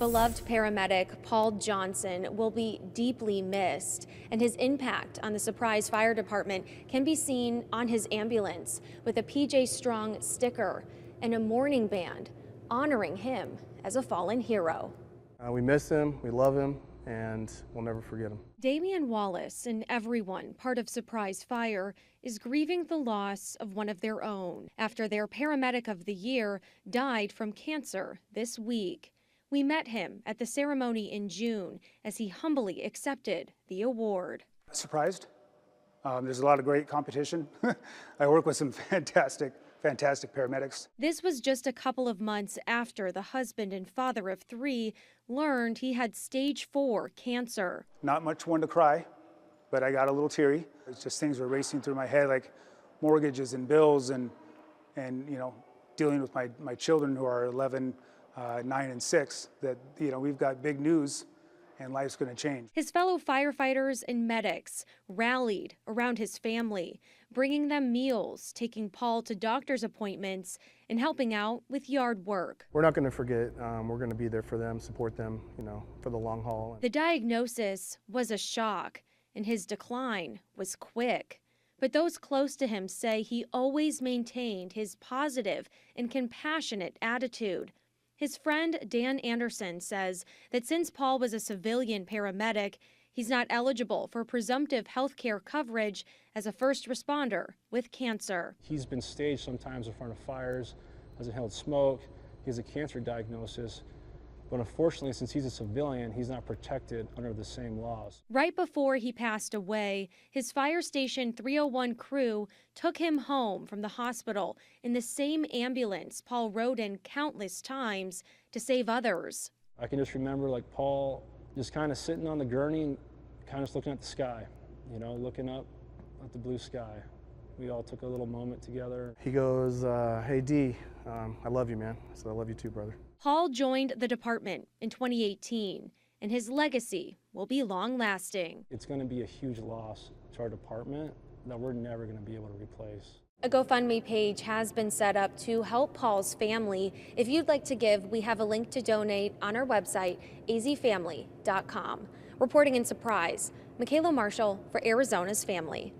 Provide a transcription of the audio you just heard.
Beloved paramedic Paul Johnson will be deeply missed, and his impact on the Surprise Fire Department can be seen on his ambulance with a PJ Strong sticker and a mourning band honoring him as a fallen hero. We miss him, we love him, and we'll never forget him. Damian Wallace and everyone part of Surprise Fire is grieving the loss of one of their own after their paramedic of the year died from cancer this week. We met him at the ceremony in June as he humbly accepted the award. Surprised. There's a lot of great competition. I work with some fantastic paramedics. This was just a couple of months after the husband and father of 3 learned he had stage 4 cancer. Not much one to cry, but I got a little teary. It's just things were racing through my head, like mortgages and bills and you know, dealing with my children who are 11, 9 and 6, that, you know, we've got big news and life's going to change. His fellow firefighters and medics rallied around his family, bringing them meals, taking Paul to doctor's appointments, and helping out with yard work. We're not going to forget. We're going to be there for them, support them, you know, for the long haul. The diagnosis was a shock, and his decline was quick. But those close to him say he always maintained his positive and compassionate attitude. His friend Dan Anderson says that since Paul was a civilian paramedic, he's not eligible for presumptive health care coverage as a first responder with cancer. He's been staged sometimes in front of fires, has inhaled smoke, he has a cancer diagnosis, but unfortunately, since he's a civilian, he's not protected under the same laws. Right before he passed away, his Fire Station 301 crew took him home from the hospital in the same ambulance Paul rode in countless times to save others. I can just remember like Paul just kind of sitting on the gurney and kind of just looking at the sky, you know, looking up at the blue sky. We all took a little moment together. He goes, hey D, I love you, man. I said, I love you too, brother. Paul joined the department in 2018, and his legacy will be long-lasting. It's going to be a huge loss to our department that we're never going to be able to replace. A GoFundMe page has been set up to help Paul's family. If you'd like to give, we have a link to donate on our website, azfamily.com. Reporting in Surprise, Michaela Marshall for Arizona's Family.